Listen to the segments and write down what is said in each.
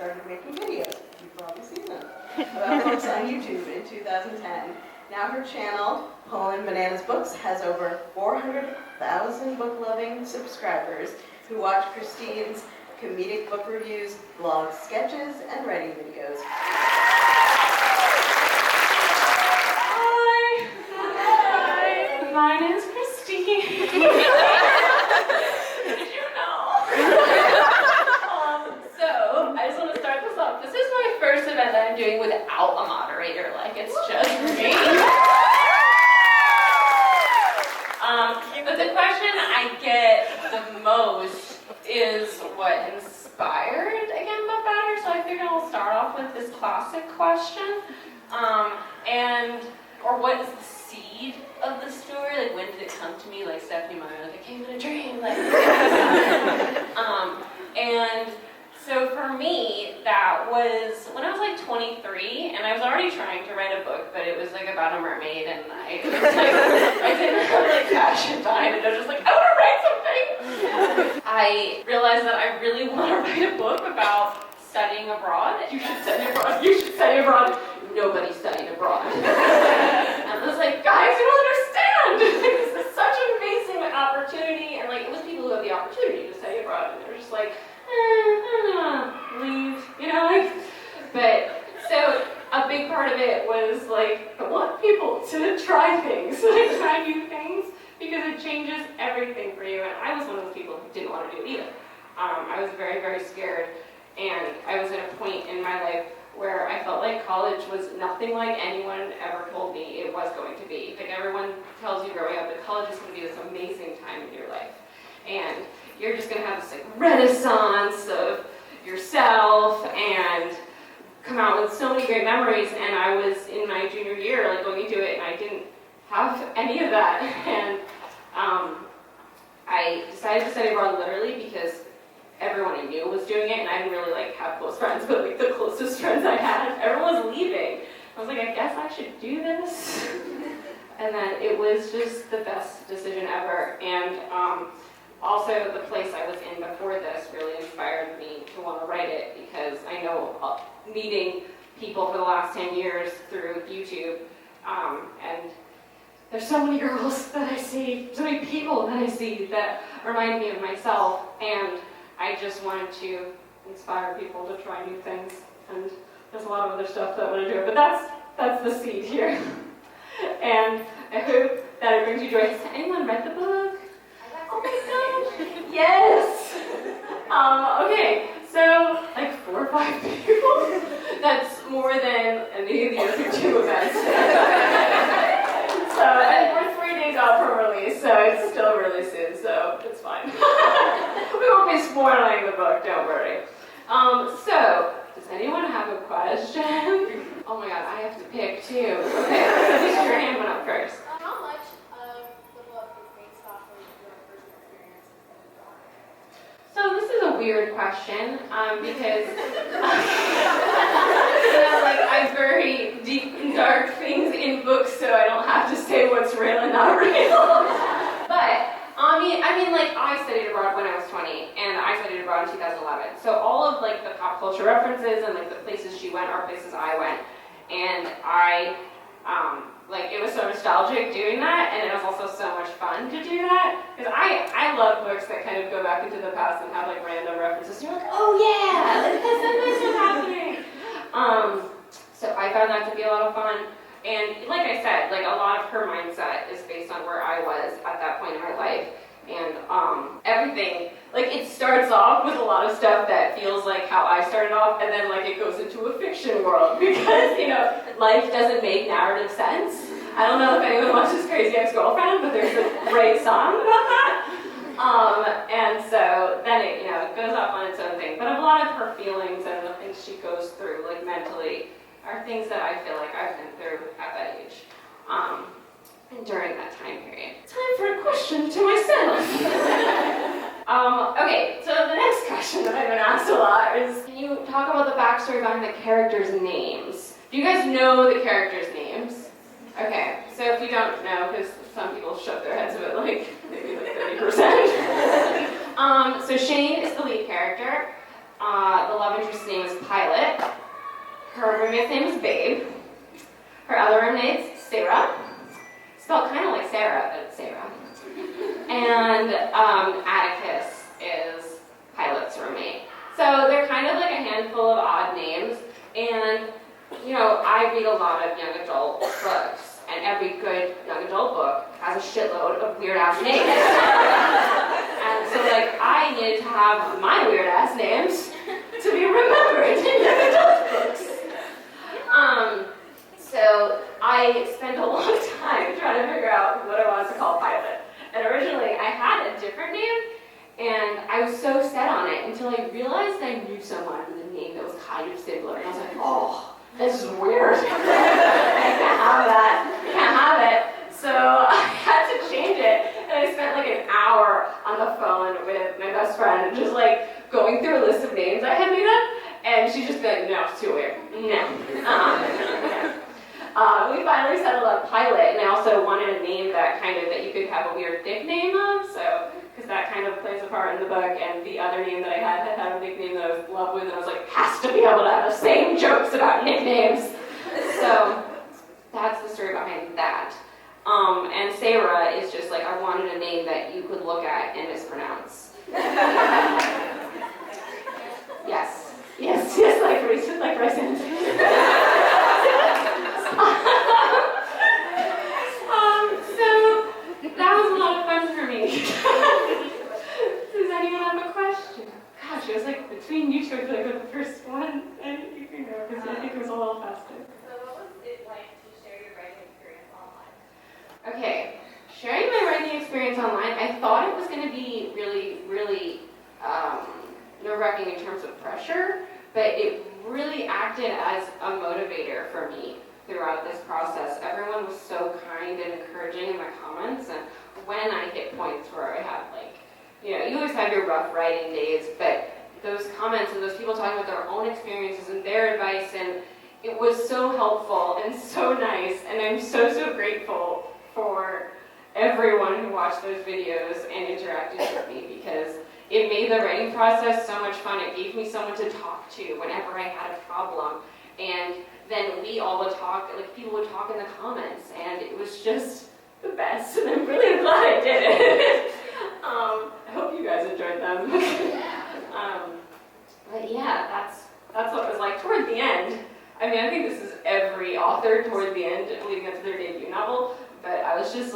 started making videos. You've probably seen them. About books on YouTube in 2010. Now her channel, PolandbananasBOOKS, has over 400,000 book-loving subscribers who watch Christine's comedic book reviews, blog sketches, and writing videos. Hi! Hi! My name's Christine. Did you know? So, I just want to start this off. This is my first event that I'm doing without a moderator. Like, it's just me. But the question I get the most is what inspired again Book Batter. So I figured I'll start off with this classic question. Or what is the seed of the story? Like, when did it come to me? Like Stephanie Meyer, like, it came in a dream. Like, and so for me, that was when I was like 23, and I was already trying to write a book, but it was like about a mermaid, and I didn't have like passion behind it. I was just like, I want to write something. I realized that I really want to write a book about studying abroad. You should study abroad. You should study abroad. Nobody studied abroad. And I was like, guys, you don't understand. This is such an amazing opportunity, and like it was people who had the opportunity to study abroad, and they were just like, leave, you know, like. But so a big part of it was like I want people to try things, like try new things, because it changes everything for you. And I was one of those people who didn't want to do it either. I was very, very scared, and I was at a point in my life where I felt like college was nothing like anyone ever told me it was going to be. Like everyone tells you growing up that college is going to be this amazing time in your life, and you're just going to have this like renaissance of yourself and come out with so many great memories. And I was in my junior year, like going into it, and I didn't have any of that. And I decided to study abroad literally because everyone I knew was doing it, and I didn't really like have close friends, but like the closest friends I had, everyone was leaving. I was like, I guess I should do this. And then it was just the best decision ever. And also the place I was in before this really inspired me to want to write it, because I know meeting people for the last 10 years through YouTube, and there's so many girls that I see, so many people that I see that remind me of myself, and I just wanted to inspire people to try new things, and there's a lot of other stuff that I want to do, but that's the seed here. And I hope that it brings you joy. Has anyone read the book? Oh my gosh! Yes! Okay, so like 4 or 5 people. That's more than any of the other 2 events. So, and we're 3 days out from release, so it's still really soon, so it's fine. We won't be spoiling the book, don't worry. So, does anyone have a question? Oh my god, I have to pick too. Okay, your hand went up first. How much of the book is based off of your personal experience? So this is a weird question, because like I bury deep and dark things in books, so I don't have to say what's real and not real. But I mean, like I studied abroad when I was 20, and I studied abroad in 2011. So all of like the pop culture references and like the places she went are places I went, and I like it was so nostalgic doing that, and it was also so much fun to do that, because I love books that kind of go back into the past and have like random references. And you're like, oh yeah, like this was happening. So I found that to be a lot of fun. And like I said, like a lot of her mindset is based on where I was at that point in my life. And everything, like it starts off with a lot of stuff that feels like how I started off, and then like it goes into a fiction world, because, you know, life doesn't make narrative sense. I don't know if anyone watches Crazy Ex-Girlfriend, but there's a great song about that. And so then it, you know, it goes off on its own thing. But a lot of her feelings and the things she goes through, like mentally, are things that I feel like I've been through at that age. And during that time period. Time for a question to myself. Okay, so the next question that I've been asked a lot is, can you talk about the backstory behind the characters' names? Do you guys know the characters' names? Okay, so if you don't know, because some people shove their heads a bit, like maybe like 30%. So Shane is the lead character. The love interest's name is Pi roommate's name is Babe. Her other roommate's Sarah. Spelled kind of like Sarah, but it's Sarah. And Atticus is Pilot's roommate. So they're kind of like a handful of odd names. And, you know, I read a lot of young adult books, and every good young adult book has a shitload of weird-ass names. And so, like, I needed to have my weird-ass names to be remembered in young adult books. So I spent a long time trying to figure out what I wanted to call Pilot. And originally, I had a different name, and I was so set on it until I realized I knew someone with a name that was kind of similar. And I was like, oh, this is weird. I can't have that. I can't have it. So I had to change it. And I spent like an hour on the phone with my best friend, just like going through a list of names I had made up. And she'd just be like, no, it's too weird. No. We finally settled on Pilot, and I also wanted a name that you could have a weird nickname of, so, because that kind of plays a part in the book, and the other name that I had a nickname that I was in love with, and I was like, has to be able to have the same jokes about nicknames. So, that's the story behind that. And Sarah is just like, I wanted a name that you could look at and mispronounce. Yes, like Raisin. So that was a lot of fun for me. Does anyone have a question? Gosh, it was like between you two, I feel like with the first one, and you can go because I think it was a little faster. So what was it like to share your writing experience online? Okay, sharing my writing experience online, I thought it was going to be really, really nerve-wracking in terms of pressure, but it really acted as a motivator for me throughout this process. Everyone was so kind and encouraging in the comments, and when I hit points where I had you always have your rough writing days, but those comments and those people talking about their own experiences and their advice, and it was so helpful and so nice, and I'm so grateful for everyone who watched those videos and interacted with me, because it made the writing process so much fun. It gave me someone to talk to whenever I had a problem, and then we all would talk, people would talk in the comments, and it was just the best, and I'm really glad I did it. I hope you guys enjoyed them. But yeah, that's what it was like toward the end. I mean, I think this is every author toward the end, leading up to their debut novel, but I was just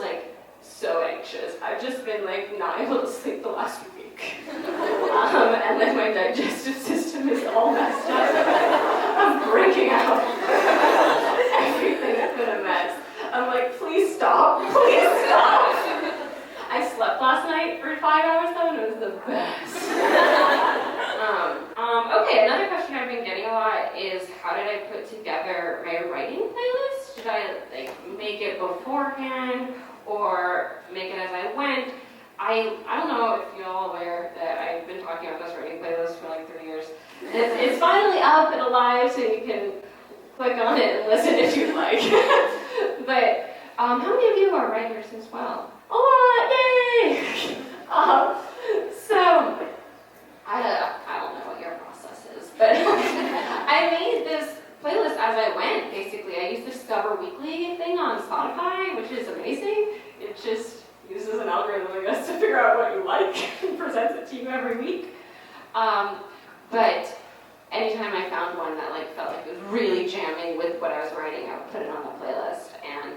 so anxious. I've just been not able to sleep the last week. And then my digestive system is all messed up. I'm breaking out. Everything has been a mess. I'm like, please stop, please stop. I slept last night for 5 hours though, and it was the best. Okay, another question I've been getting a lot is, how did I put together my writing playlist? Did I make it beforehand or make it as I went? I don't know if you're all aware that I've been talking about this writing playlist for 3 years. It's finally up and alive, so you can click on it and listen if you'd like. But how many of you are writers as well? A lot, yay! So I don't know what your process is, but I made this playlist as I went. Basically, I used the Discover Weekly thing on Spotify, which is amazing. It just uses an algorithm, I guess, to figure out what you like and presents it to you every week. But anytime I found one that felt like it was really jamming with what I was writing, I would put it on the playlist, and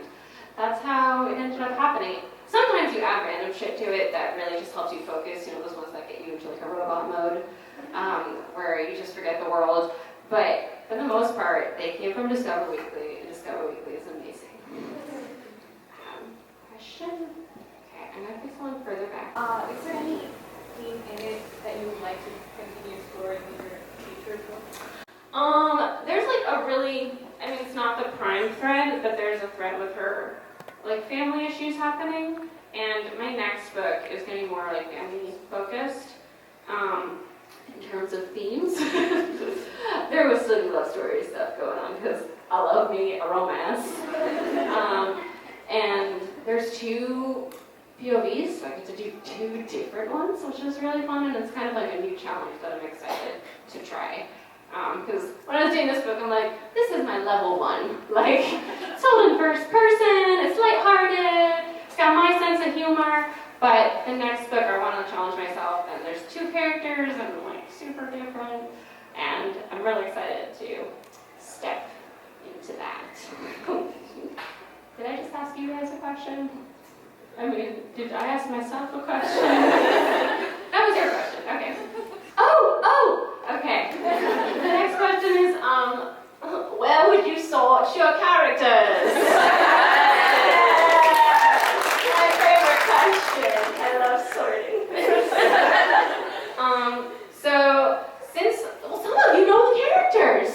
that's how it ended up happening. Sometimes you add random shit to it that really just helps you focus, those ones that get you into a robot mode, where you just forget the world. But for the most part, they came from Discover Weekly, and Discover Weekly is amazing. Question? Okay, I'm gonna pick one further back. Is there any theme in it that you would like to continue exploring in your future book? There's a really, it's not the prime thread, but there's a thread with her, family issues happening, and my next book is going to be more family focused, in terms of themes. There was some love story stuff going on, because I love me a romance. And there's 2 POVs, so I get to do 2 different ones, which is really fun, and it's kind of a new challenge that I'm excited to try. because when I was doing this book, I'm like, this is my level 1. Like, it's told in first person, it's lighthearted, it's got my sense of humor, but the next book I want to challenge myself, and there's 2 characters, and like super different, and I'm really excited to step into that. Did I just ask you guys a question? I mean, did I ask myself a question? That was your question, okay. Okay. The next question is, where would you sort your characters? My favorite question. I love sorting. So, some of you know the characters.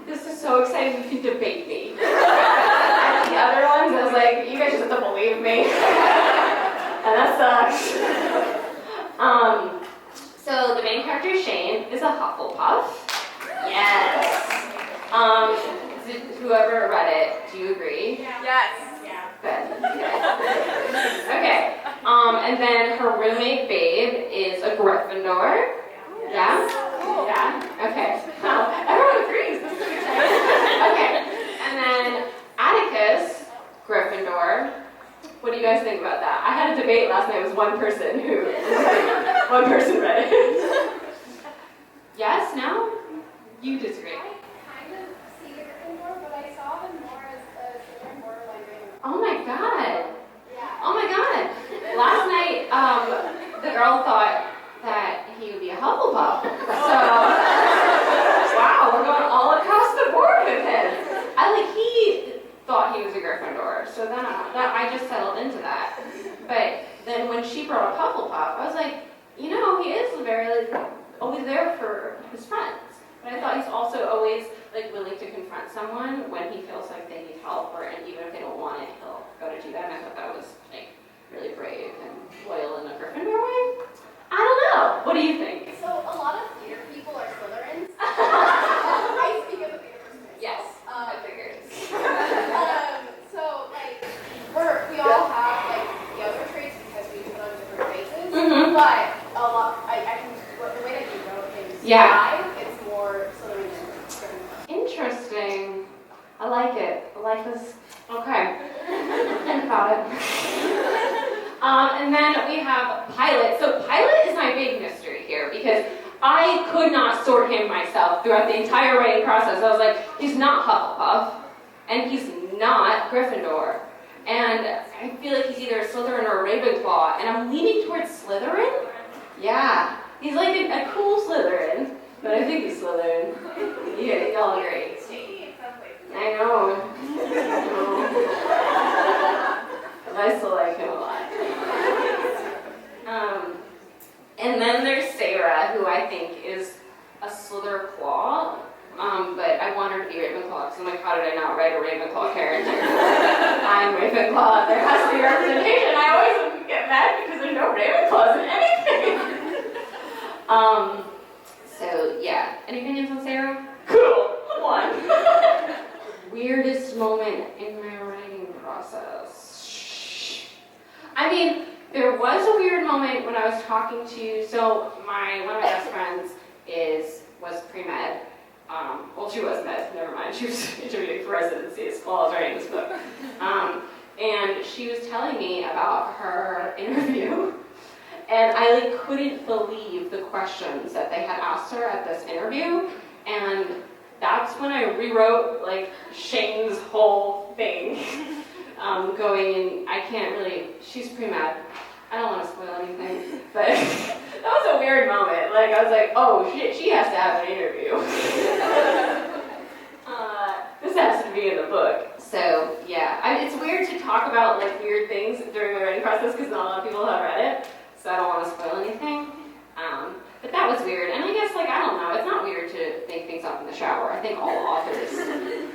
This is so exciting, you can debate me. And the other ones, I was like, you guys just have to believe me. And that sucks. So the main character, Shane, is a Hufflepuff. Yes. Whoever read it, do you agree? Yes. Yeah. Good. Okay. And then her roommate, Babe, is a Gryffindor. Yeah? Cool. Yeah? Okay. Wow. Everyone agrees. This is exciting. Okay. And then Atticus, Gryffindor. What do you guys think about that? I had a debate last night with one person one person read it. Yes? No? You disagree. I kind of see the Gryffindor, but I saw them more as a Slytherin borderline Ravenclaw. Oh my god. Yeah. Oh my god. Last night, the girl thought that he would be a Hufflepuff. So, wow, we're going all across the board with him. He thought he was a Gryffindor, so then I just settled into that. But then when she brought up Hufflepuff, I was like, he is very, always there for his friends. But I thought he's also always, willing to confront someone when he feels like they need help, and even if they don't want it, he'll go to do that. And I thought that was, really brave and loyal in a Gryffindor way. I don't know. What do you think? So a lot of theater people are Slytherins. I speak as a theater person. Yes, I figured. So we all have the other traits because we put on different faces. Mm-hmm. But a lot, the way that you wrote his Yeah. vibe, it's more Slytherin than Gryffindor. Interesting. I like it. Life is okay. Think about it. And then we have Pilot. So Pilot is my big mystery here because I could not sort him myself throughout the entire writing process. I was like, he's not Hufflepuff, and he's not Gryffindor. And I feel like he's either a Slytherin or a Ravenclaw, and I'm leaning towards Slytherin. Yeah, he's like a cool Slytherin, but I think he's Slytherin. Yeah, y'all agree. I know. But I still like him a lot. And then there's Sarah, who I think is a Slytherclaw. But I want her to be Ravenclaw, because I'm like, how did I not write a Ravenclaw character? I'm Ravenclaw, there has to be representation. I always get mad because there's no Ravenclaws in anything. So yeah, any opinions on Sarah? Cool, one. Weirdest moment in my writing process. I mean, there was a weird moment when I was talking to, one of my best friends was pre-med. She was med, never mind. She was interviewing for residencies while I was writing this book. And she was telling me about her interview. And I couldn't believe the questions that they had asked her at this interview. And that's when I rewrote Shane's whole thing. Going in, I can't really, she's pre-med. I don't want to spoil anything, but that was a weird moment. I was like, oh shit, she has to have an interview. This has to be in the book. So yeah, it's weird to talk about weird things during my writing process because not a lot of people have read it, so I don't want to spoil anything. But that was weird, and I guess I don't know, it's not weird to think things up in the shower. I think all authors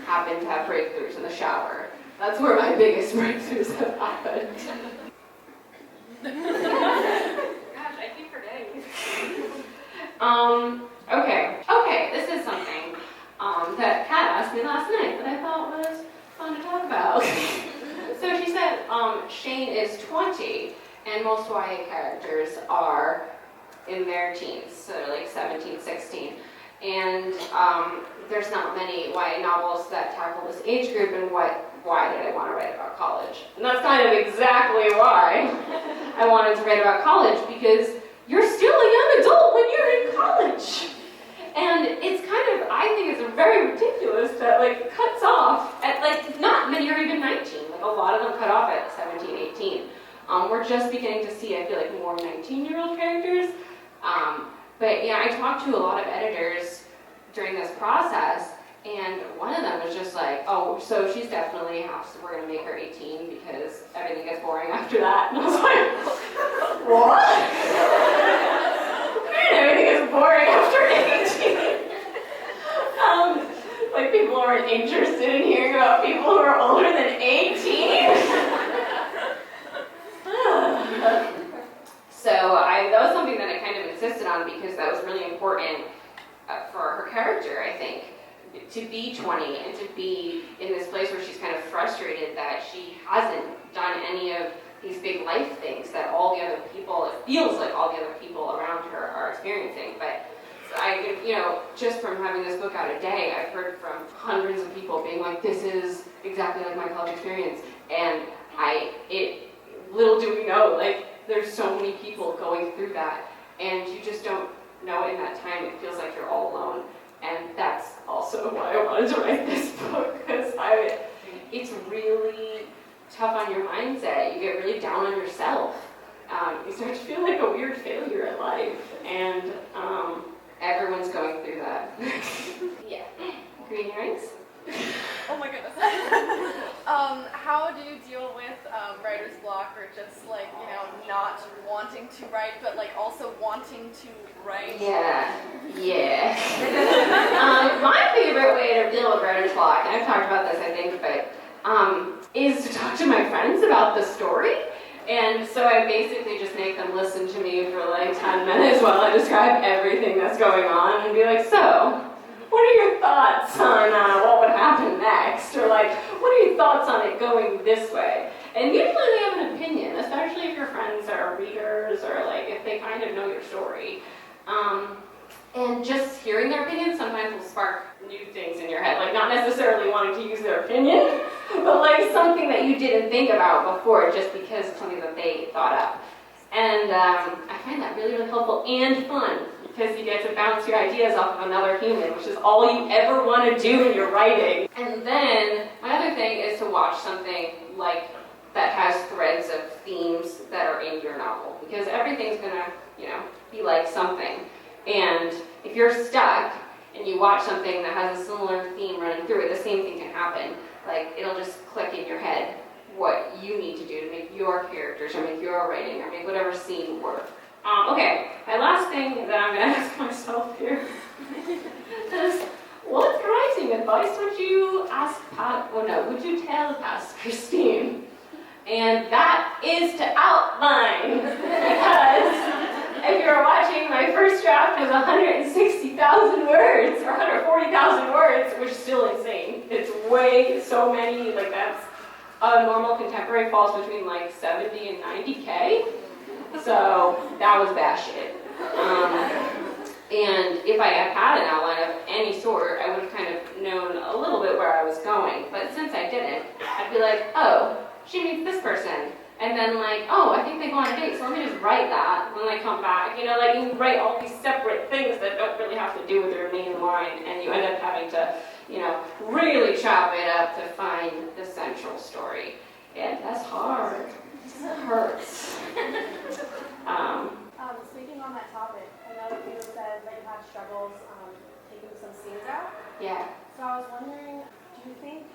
happen to have breakthroughs in the shower. That's where my biggest breakthroughs have happened. Gosh, I keep forgetting. Okay, this is something that Kat asked me last night that I thought was fun to talk about. So she said Shane is 20, and most YA characters are in their teens, so they're 17, 16. And there's not many YA novels that tackle this age group, and why did I want to write about college? And that's kind of exactly why I wanted to write about college, because you're still a young adult when you're in college. And it's kind of, I think it's very ridiculous that like cuts off at like, not many are even 19, like a lot of them cut off at 17, 18. We're just beginning to see, I feel like, more 19-year-old characters. But yeah, I talked to a lot of editors during this process, and one of them was just like, oh, so she's definitely we're gonna make her 18 because everything gets boring after that. And I was like, what? Everything is boring after 18. Like people who aren't interested in hearing about people who are older than 18. So that was something that I kind of insisted on because that was really important for her character, I think, to be 20 and to be in this place where she's kind of frustrated that she hasn't done any of these big life things that all the other people, it feels like all the other people around her are experiencing. But I, just from having this book out a day, I've heard from hundreds of people being like, this is exactly like my college experience. And little do we know, like, there's so many people going through that, and you just don't know it in that time. It feels like you're all alone. And that's also why I wanted to write this book, because it's really tough on your mindset. You get really down on yourself. You start to feel like a weird failure at life, and everyone's going through that. Yeah. Green earrings? Oh my goodness. How do you deal with writer's block, or just like, not wanting to write, but like also wanting to write? Yeah. My favorite way to deal with writer's block, and I've talked about this, I think, but is to talk to my friends about the story. And so I basically just make them listen to me for like 10 minutes while I describe everything that's going on and be like, so, what are your thoughts on what would happen next? Or like, what are your thoughts on it going this way? And usually they have an opinion, especially if your friends are readers or like if they kind of know your story. And just hearing their opinion sometimes will spark new things in your head, like not necessarily wanting to use their opinion, but like something that you didn't think about before just because of something that they thought up. And I find that really, really helpful and fun, because you get to bounce your ideas off of another human, which is all you ever want to do when you're writing. And then my other thing is to watch something like that has threads of themes that are in your novel, because everything's gonna, be like something. And if you're stuck and you watch something that has a similar theme running through it, the same thing can happen. Like, it'll just click in your head what you need to do to make your characters or make your writing or make whatever scene work. Okay, my last thing that I'm going to ask myself here is, what writing advice would you would you tell past Christine? And that is to outline, because if you're watching, my first draft was 160,000 words, or 140,000 words, which is still insane. It's way so many, like that's a normal contemporary falls between like 70 and 90K. So that was bad shit. And if I had had an outline of any sort, I would have kind of known a little bit where I was going. But since I didn't, I'd be like, oh, she meets this person. And then like, oh, I think they go on a date, so let me just write that when they come back. Like you write all these separate things that don't really have to do with your main line, and you end up having to, really chop it up to find the central story. And that's hard. It hurts. Speaking on that topic, I know that you said that you had struggles taking some scenes out. Yeah. So I was wondering, do you think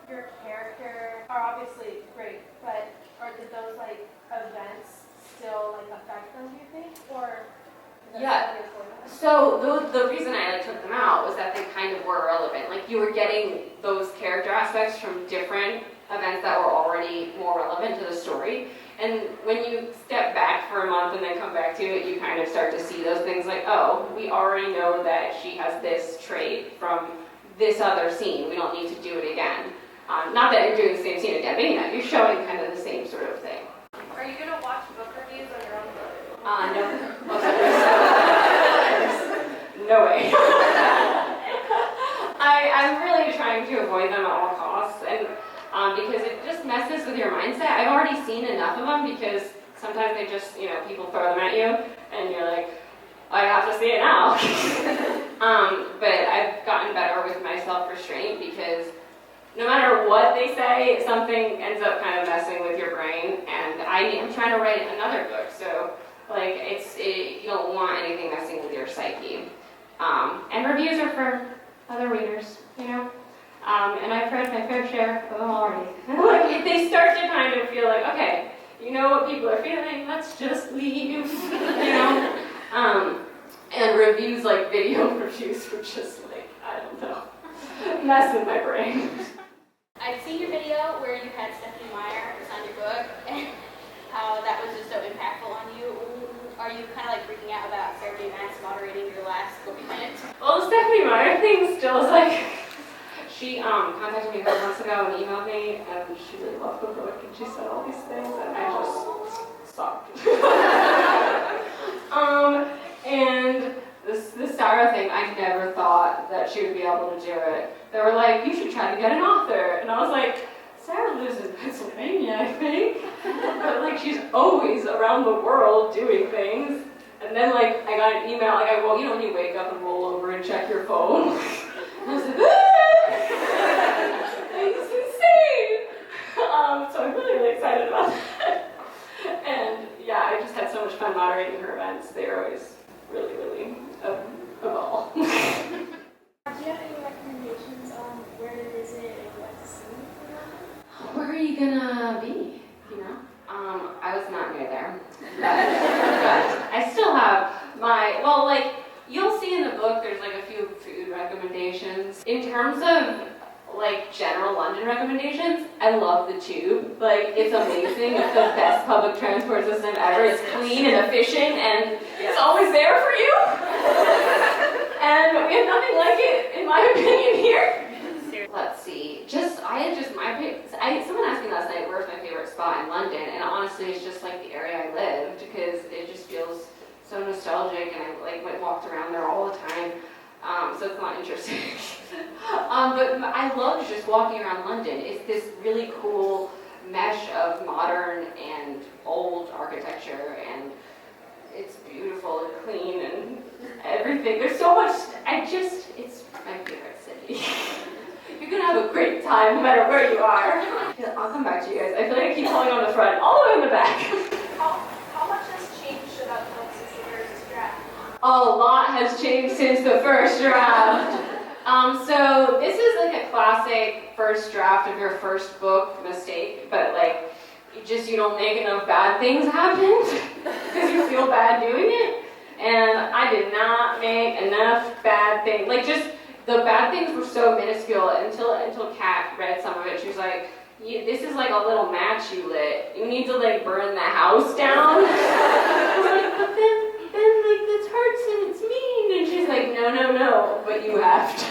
your character are obviously great, but did those like events still like affect them, do you think? Or yeah. So the reason I took them out was that they kind of were irrelevant. Like you were getting those character aspects from different events that were already more relevant to the story. And when you step back for a month and then come back to it, you kind of start to see those things like, oh, we already know that she has this trait from this other scene. We don't need to do it again. Not that you're doing the same scene again, but you're showing kind of the same sort of thing. Are you going to watch book reviews on your own book? No. no way. I'm really trying to avoid them at all costs, and because it just messes with your mindset. I've already seen enough of them because sometimes they just, people throw them at you, and you're like, I have to see it now. But I've gotten better with my self-restraint because no matter what they say, something ends up kind of messing with your brain, and I'm trying to write another book, so like you don't want anything messing with your psyche. And reviews are for other readers, and I've read my fair share of them already. Like, they start to kind of feel like, okay, you know what people are feeling, let's just leave, and reviews, like video reviews, were just like, I don't know, mess with my brain. I've seen your video where you had Stephanie Meyer sign your book, and how that was just so impactful on you. Are you kind of like freaking out about Sarah J. Maas moderating your last book event? Well, the Stephanie Meyer thing still is like, she contacted me a couple months ago and emailed me, and she really loved the book, and she said all these things, and I just stopped. And this Sarah thing, I never thought that she would be able to do it. They were like, you should try to get an author, and I was like, Sarah lives in Pennsylvania, I think. But like, she's always around the world doing things. And then like, I got an email, like, well, when you wake up and roll over and check your phone. And I was like, it's insane. So I'm really, really excited about that. And yeah, I just had so much fun moderating her events. They were always really, really a ball. Do you have any recommendations on where to visit and what to see? Where are you gonna be? I was not near there, but I still have you'll see in the book, there's like a few food recommendations. In terms of like general London recommendations, I love the Tube. Like, it's amazing. It's the best public transport system ever. It's clean and efficient, and it's always there for you. And we have nothing like it, in my opinion, here. Let's see. Someone asked me last night, where's my favorite spot in London? And honestly, it's just like the area I lived, because it just feels so nostalgic, and I walked around there all the time. So it's not interesting. But I love just walking around London. It's this really cool mesh of modern and old architecture, and it's beautiful and clean and everything. There's so much, it's my favorite city. You're gonna have a great time no matter where you are. I'll come back to you guys. I feel like I keep pulling on the front, all the way in the back. How much has changed about the book since the first draft? A lot has changed since the first draft. So this is like a classic first draft of your first book mistake, but like, you don't make enough bad things happen because you feel bad doing it. And I did not make enough bad things. Like, just the bad things were so minuscule until Kat read some of it. She was like, this is like a little match you lit. You need to like burn the house down. I was like, but then like this hurts and it's mean. And she's like, no, but you have to.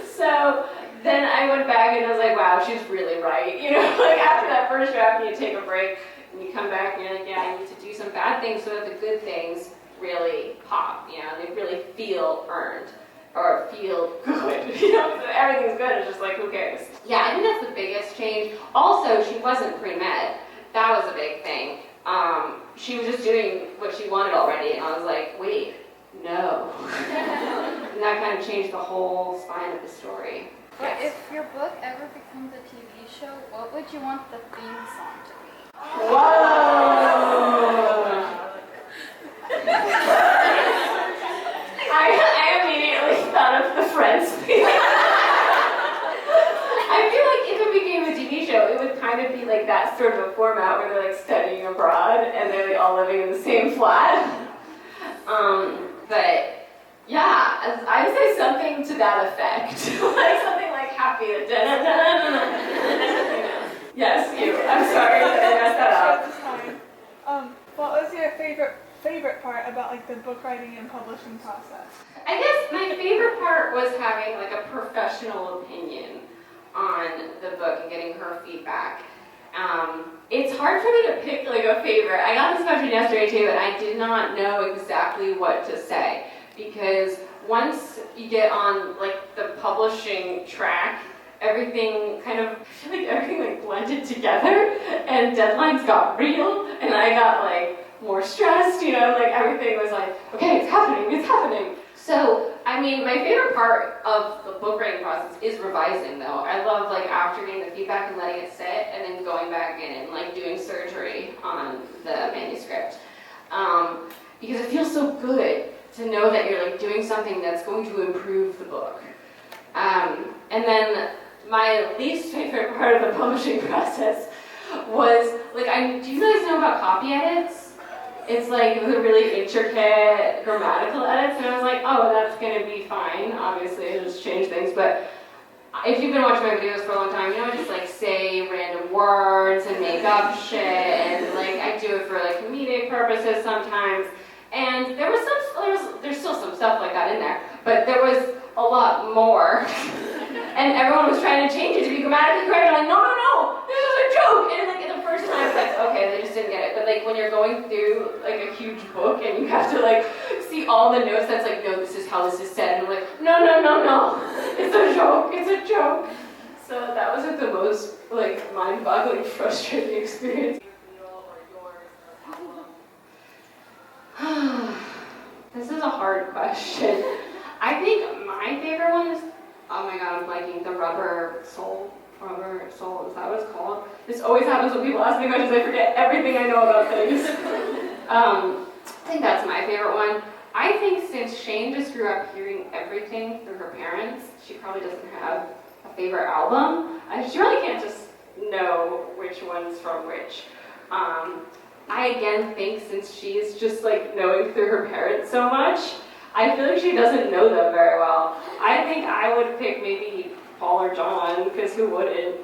So then I went back and I was like, wow, she's really right. Like after that first draft, you take a break and you come back and you're like, yeah, I need to do some bad things so that the good things really pop, they really feel earned or feel good. Everything's good, it's just like, who cares? Yeah, I think that's the biggest change. Also, she wasn't pre-med. That was a big thing. She was just doing what she wanted already, and I was like, wait, no. And that kind of changed the whole spine of the story. But if your book ever becomes a TV show, what would you want the theme song to be? Whoa! I immediately thought of the Friends theme. I feel like if it became a TV show, it would kind of be like that sort of a format where they're like studying abroad and they're like all living in the same flat. But yeah, I would say something to that effect. Like something like happy. Yes, you. I'm sorry that I messed that up. That's fine. What was your favorite part about like the book writing and publishing process? I guess my favorite part was having like a professional opinion on the book and getting her feedback. It's hard for me to pick like a favorite. I got this question yesterday too, and I did not know exactly what to say because once you get on like the publishing track, everything kind of, I feel like everything like blended together, and deadlines got real, and I got like more stressed, you know, like everything was like, okay, it's happening, it's happening. So, I mean, my favorite part of the book writing process is revising though. I love like after getting the feedback and letting it sit, and then going back in and like doing surgery on the manuscript. Because it feels so good to know that you're like doing something that's going to improve the book. And then my least favorite part of the publishing process was like, do you guys know about copy edits? It's like the really intricate grammatical edits, and I was like, oh, that's gonna be fine. Obviously, it'll just change things, but if you've been watching my videos for a long time, you know I just like say random words and make up shit, and like I do it for like comedic purposes sometimes. And there's still some stuff like that in there, but there was a lot more. And everyone was trying to change it to be grammatically correct. I'm like, no, this is a joke. And like the first time, it's like, okay, they just didn't get it. But like when you're going through like a huge book and you have to like see all the notes, that's like, no, this is how this is said. And I'm like, no, it's a joke, it's a joke. So that was like the most like mind-boggling, frustrating experience. This is a hard question. I think my favorite one is, oh my god, I'm blanking, the rubber sole, is that what it's called? This always happens when people ask me questions, I forget everything I know about things. I think that's my favorite one. I think since Shane just grew up hearing everything through her parents, she probably doesn't have a favorite album. She really can't just know which one's from which. I again think since she's just like knowing through her parents so much, I feel like she doesn't know them very well. I think I would pick maybe Paul or John, because who wouldn't?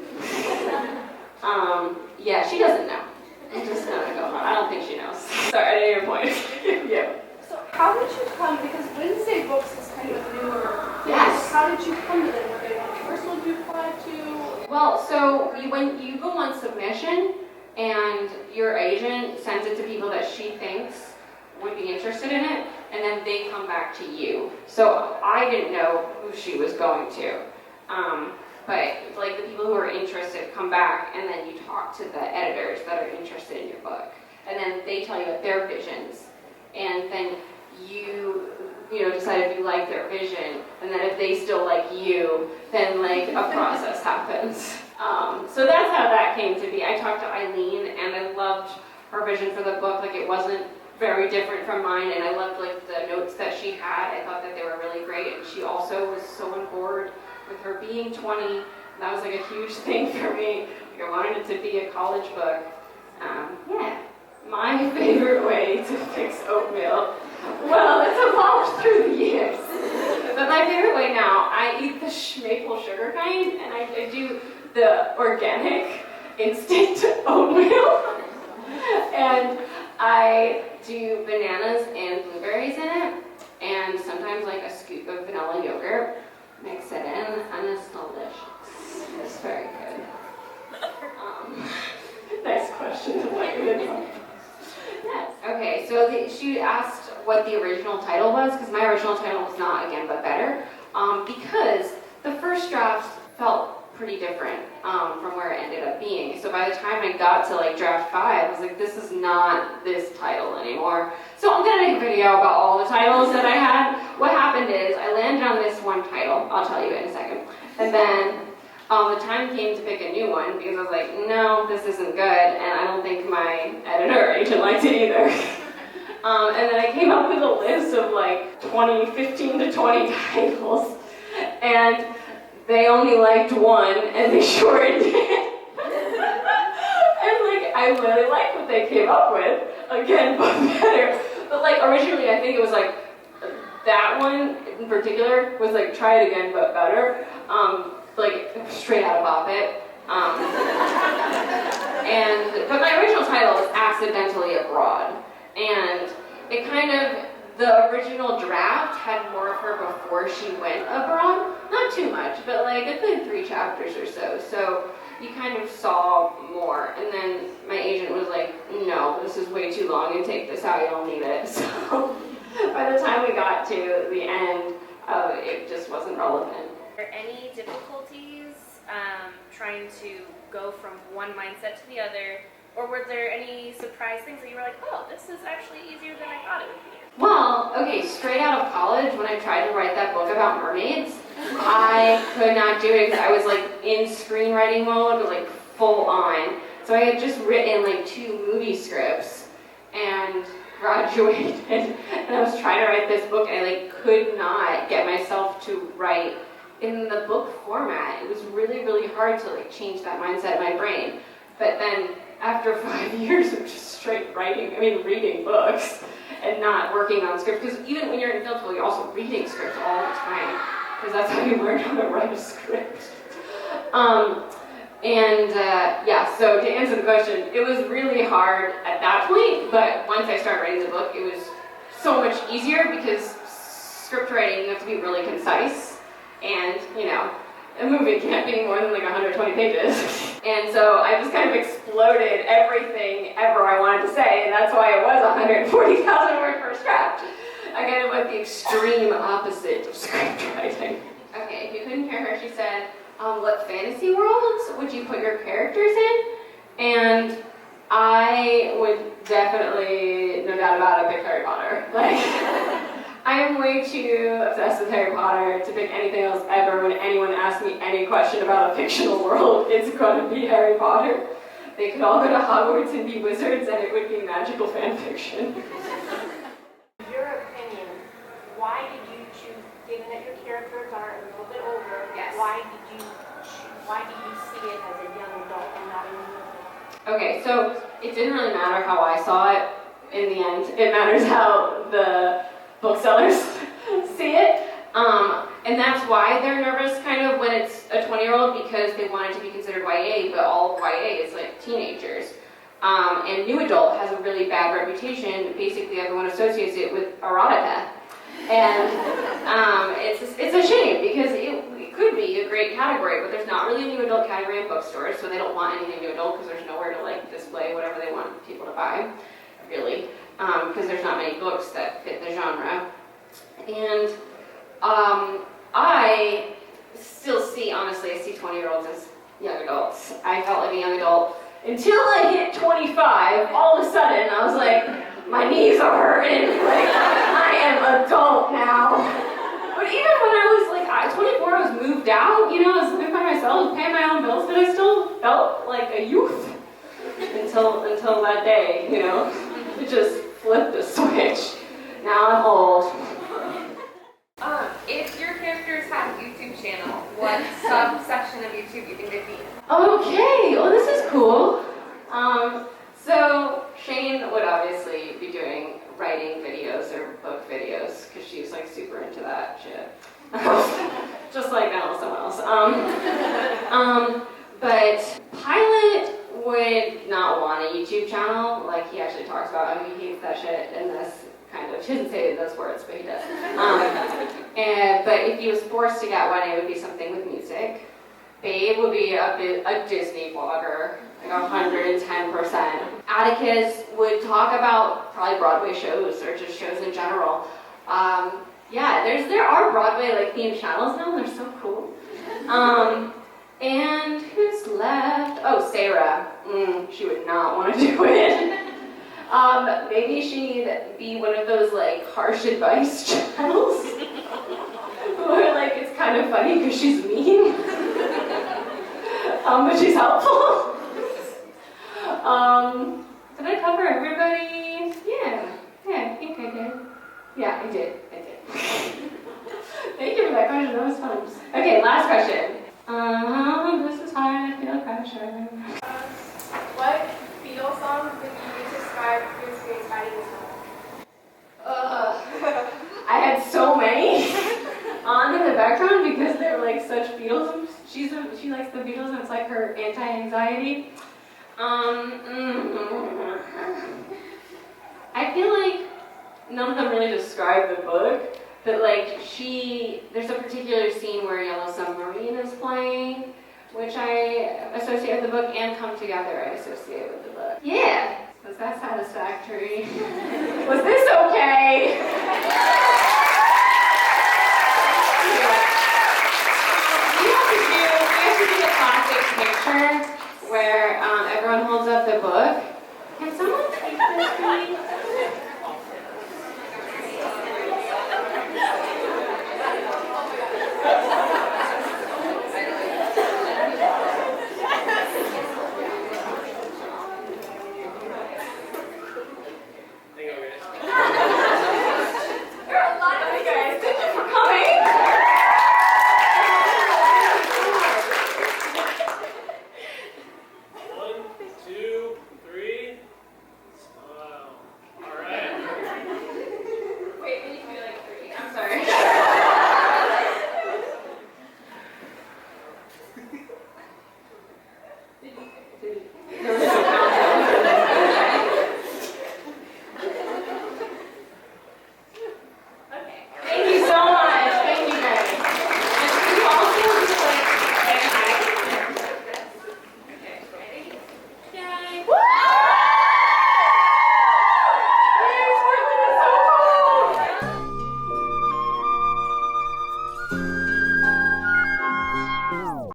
Yeah, she doesn't know. I'm just gonna go on. I don't think she knows. Sorry, I didn't hear your point. Yeah. So how did you come, because Wednesday Books is kind of newer. Yes. How did you come to them? Were they one of the first ones you applied to? Well, so when you go on submission, and your agent sends it to people that she thinks would be interested in it, and then they come back to you. So I didn't know who she was going to. But like the people who are interested come back, and then you talk to the editors that are interested in your book. And then they tell you what their visions. And then you decide if you like their vision. And then if they still like you, then like a process happens. So that's how that came to be. I talked to Eileen, and I loved her vision for the book. Like it wasn't very different from mine, and I loved like the notes that she had. I thought that they were really great, and she also was so on board with her being 20. That was like a huge thing for me. Like I wanted it to be a college book. Yeah. My favorite way to fix oatmeal. Well, it's evolved through the years. But my favorite way now, I eat the maple sugar kind, and I do the organic instant oatmeal. And I do bananas and blueberries in it, and sometimes like a scoop of vanilla yogurt. Mix it in, and it's delicious. It's very good. Nice question. Yes. Okay, so she asked what the original title was, because my original title was not Again But Better, because the first draft felt pretty different from where it ended up being. So by the time I got to like draft 5, I was like, this is not this title anymore. So I'm gonna make a video about all the titles that I had. What happened is I landed on this one title. I'll tell you in a second. And then the time came to pick a new one because I was like, no, this isn't good, and I don't think my editor or agent liked it either. And then I came up with a list of like 15 to 20 titles, and they only liked one, and they shortened it. And like, I really like what they came up with, Again But Better. But like, originally I think it was like, that one in particular was like, Try It Again But Better. Like straight out of Bop It. But my original title was Accidentally Abroad. And it kind of, the original draft had more of her before she went abroad. Not too much, but like a good 3 chapters or so. So you kind of saw more. And then my agent was like, no, this is way too long, and take this out, you don't need it. So by the time we got to the end, it just wasn't relevant. Were there any difficulties trying to go from one mindset to the other, or were there any surprise things that you were like, oh, this is actually easier than I thought it would be? Well, okay, straight out of college, when I tried to write that book about mermaids, I could not do it because I was like in screenwriting mode, like full on. So I had just written like 2 movie scripts and graduated, and I was trying to write this book, and I like could not get myself to write in the book format. It was really, really hard to like change that mindset in my brain. But then after 5 years of just straight reading books and not working on scripts, because even when you're in film school, you're also reading scripts all the time, because that's how you learn how to write a script. So to answer the question, it was really hard at that point, but once I started writing the book, it was so much easier because script writing, you have to be really concise, and, you know, a movie can't be more than like 120 pages. And so I just kind of exploded everything ever I wanted to say, and that's why it was 140,000 word per script. I kind of went the extreme opposite of script writing. Okay, if you couldn't hear her, she said, what fantasy worlds would you put your characters in? And I would definitely, no doubt about it, pick Harry Potter. Like, I am way too obsessed with Harry Potter to pick anything else ever. When anyone asks me any question about a fictional world, it's going to be Harry Potter. They could all go to Hogwarts and be wizards, and it would be magical fan fiction. In your opinion, why did you choose, given that your characters are a little bit older, yes. why did you see it as a young adult and not a young adult? Okay, so it didn't really matter how I saw it in the end. It matters how the booksellers see it. And that's why they're nervous kind of when it's a 20-year-old, because they want it to be considered YA, but all YA is like teenagers. And new adult has a really bad reputation. Basically, everyone associates it with erotica. And it's a shame because it could be a great category, but there's not really a new adult category in bookstores, so they don't want anything new adult because there's nowhere to like display whatever they want people to buy, really, because there's not many books that fit the genre. And I still see, honestly, I see 20-year-olds as young adults. I felt like a young adult until I hit 25. All of a sudden, I was like, my knees are hurting. Like, I am adult now. But even when I was like 24, I was moved out. You know, I was living by myself, paying my own bills, but I still felt like a youth until that day. You know, it just flipped the switch. Now I'm old. If your characters had a YouTube channel, what subsection of YouTube do you think they'd be? Okay, well this is cool. So Shane would obviously be doing writing videos or book videos because she's like super into that shit. Just like someone else. But Pilot would not want a YouTube channel. Like he actually talks about how he hates that shit in this kind of. He doesn't say those words, but he does. But if he was forced to get one, it would be something with music. Babe would be a Disney blogger, like 110%. Atticus would talk about probably Broadway shows or just shows in general. Yeah, there are Broadway like themed channels now. They're so cool. And who's left? Oh, Sarah. She would not want to do it. Maybe she'd be one of those like harsh advice channels. Where like it's kind of funny because she's mean. But she's helpful. Did I cover everybody? Yeah, I think I did. Yeah, I did. Thank you for that question, that was fun. Okay, last question. This is hard, I feel pressure. What Beatles song would you describe your experience writing this novel? I had so many on in the background because they were like such Beatles. She likes the Beatles and it's like her anti-anxiety. I feel like none of them really describe the book, but like there's a particular scene where Yellow Submarine is playing, which I associate with the book, and Come Together I associate with the book. Yeah, Was that satisfactory? Was this okay? We have to do the classic picture where everyone holds up the book. Can someone take this, please?